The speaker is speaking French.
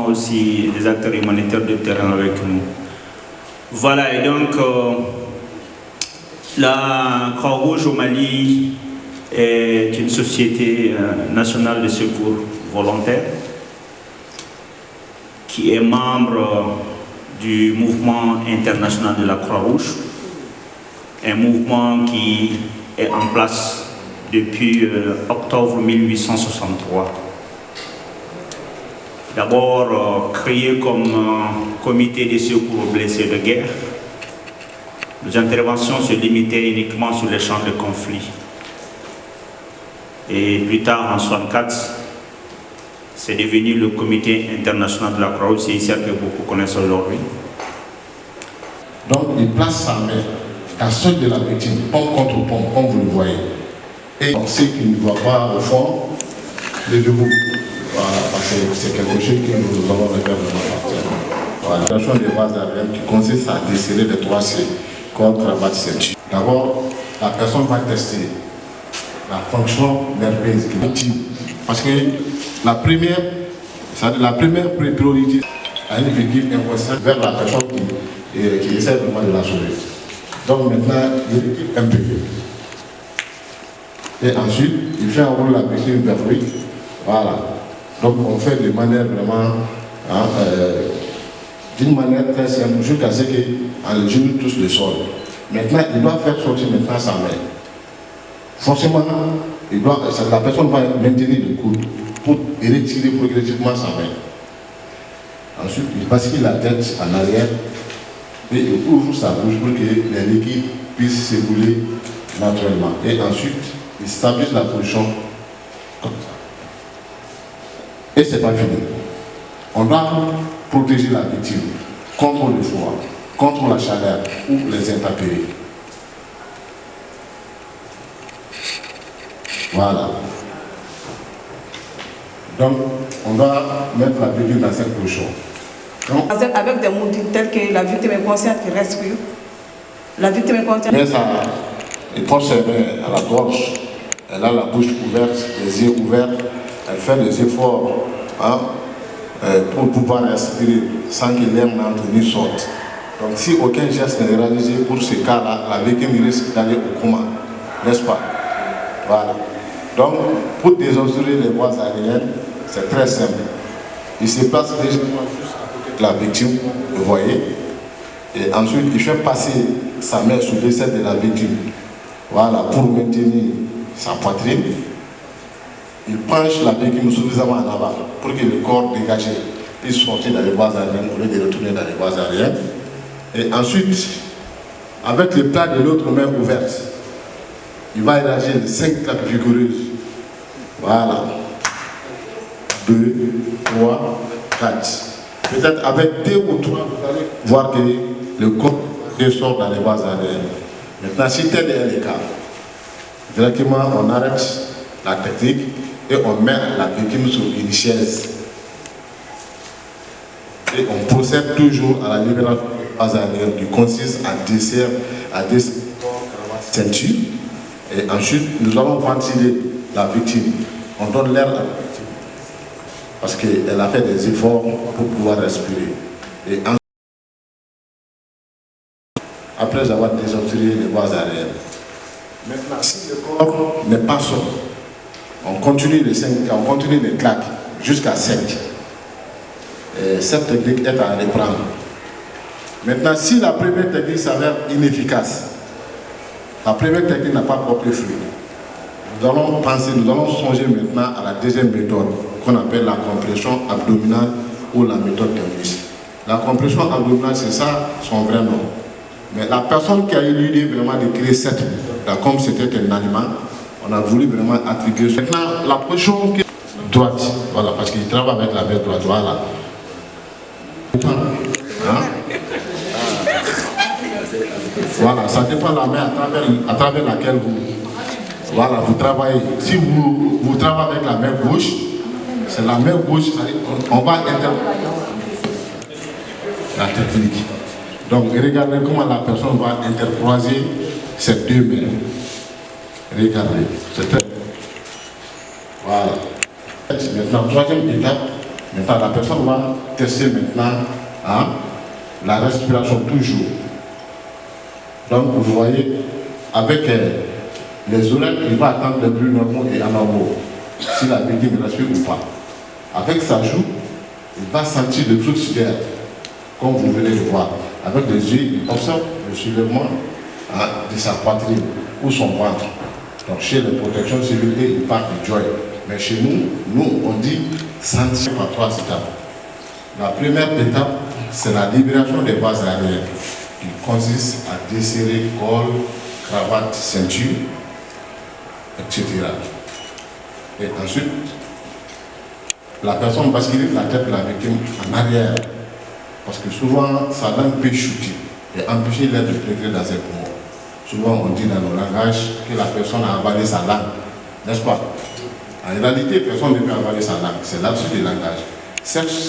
aussi des acteurs humanitaires de terrain avec nous. Voilà, et donc la Croix-Rouge au Mali est une société nationale de secours volontaire qui est membre du mouvement international de la Croix-Rouge, un mouvement qui est en place depuis octobre 1863. D'abord créé comme comité de secours aux blessés de guerre, nos interventions se limitaient uniquement sur les champs de conflit. Et plus tard, en 1964, c'est devenu le comité international de la Croix-Rouge, c'est ici que beaucoup connaissent aujourd'hui. Donc il place sa main à ceux de la victime, pomme contre pomme, comme vous le voyez. Et on sait qu'il ne va pas au fond, levez-vous. Voilà, parce que c'est quelque chose que nous avons fait vraiment. Voilà, la question des bases aériennes qui consiste à desserrer les 3 C, contre la batte ceinture. D'abord, la personne va tester la fonction nerveuse qui est utile. Parce que la première priorité à une victime inconsciente vers la personne qui essaie vraiment de la sauver. Donc maintenant, il équipe un peu. Et ensuite, il fait enrouler la victime vers lui. Voilà. Donc on fait de manière vraiment, d'une manière très simple, jusqu'à ce que genou touche le sol. Maintenant, il doit faire sortir maintenant sa main. Forcément, la personne va maintenir le coude pour retirer progressivement sa main. Ensuite, il bascule la tête en arrière et il ouvre sa bouche pour que les liquides puissent s'ébouler naturellement. Et ensuite, il stabilise la position comme ça. Et c'est pas fini. On doit protéger la victime contre le froid, contre la chaleur ou les intempéries. Voilà. Donc, on doit mettre la victime dans cette position. Donc, avec des mots tels que la victime est consciente qui respire. La victime est consciente. Mais ça, il prend ses mains à la gorge, elle a la bouche ouverte, les yeux ouverts, elle fait des efforts pour pouvoir respirer sans que l'air n'entre ni sorte. Donc, si aucun geste n'est réalisé pour ce cas-là, la victime risque d'aller au coma, n'est-ce pas? Voilà. Donc, pour désobstruer les voies aériennes, c'est très simple. Il se place légèrement juste à côté de la victime, vous voyez, et ensuite il fait passer sa main sous l'aisselle de la victime, voilà, pour maintenir sa poitrine. Il penche la victime suffisamment en avant pour que le corps dégagé puisse sortir dans les voies aériennes au lieu de retourner dans les voies aériennes. Et ensuite, avec le plat de l'autre main ouverte, il va élargir les 5 claques vigoureuses. Voilà. 2, 3, 4. Peut-être avec 2 ou 3, vous allez voir que le corps sort dans les voies aériennes. Maintenant, si tel est le cas, directement on arrête la technique et on met la victime sur une chaise. Et on procède toujours à la libération des voies aériennes qui consiste à desserrer ceinture. Et ensuite, nous allons ventiler la victime. On donne l'air à la victime parce qu'elle a fait des efforts pour pouvoir respirer. Et après avoir désobstrué les voies aériennes. Maintenant, si le corps n'est pas sobre, on continue les claques jusqu'à 5. Et cette technique est à reprendre. Maintenant, si la première technique s'avère inefficace, la première technique n'a pas porté fruit. Nous allons songer maintenant à la deuxième méthode qu'on appelle la compression abdominale ou la méthode Thémis. La compression abdominale, c'est ça son vrai nom. Mais la personne qui a eu l'idée vraiment de créer cette méthode, comme c'était un aliment, on a voulu vraiment attribuer. Maintenant, la position droite, voilà, parce qu'il travaille avec la main droite, voilà. Voilà, ça dépend de la main à travers laquelle vous travaillez. Si vous travaillez avec la main gauche, c'est la main gauche, on va interpréter la technique. Donc regardez comment la personne va intercroiser ces 2 mains. Regardez, c'est très... Voilà. Maintenant, troisième étape, Maintenant, la personne va tester maintenant la respiration toujours. Donc, vous voyez, avec les oreilles, il va attendre les bruits normaux et anormaux, si la victime respire ou pas. Avec sa joue, il va sentir le flux d'air, comme vous venez de voir. Avec les yeux, il observe le soulèvement de sa poitrine ou son ventre. Donc chez les protections civiles, il parle de joy. Mais chez nous, on dit sentir par 3 étapes. La première étape, c'est la libération des vases aériens, qui consiste à desserrer col, cravate, ceinture, etc. Et ensuite, la personne bascule la tête de la victime en arrière, parce que souvent, sa langue peut chuter et empêcher l'air de pénétrer dans ses poumons. Souvent, on dit dans nos langages que la personne a avalé sa langue, n'est-ce pas? En réalité, personne ne peut avaler sa langue, c'est l'absurde du langage.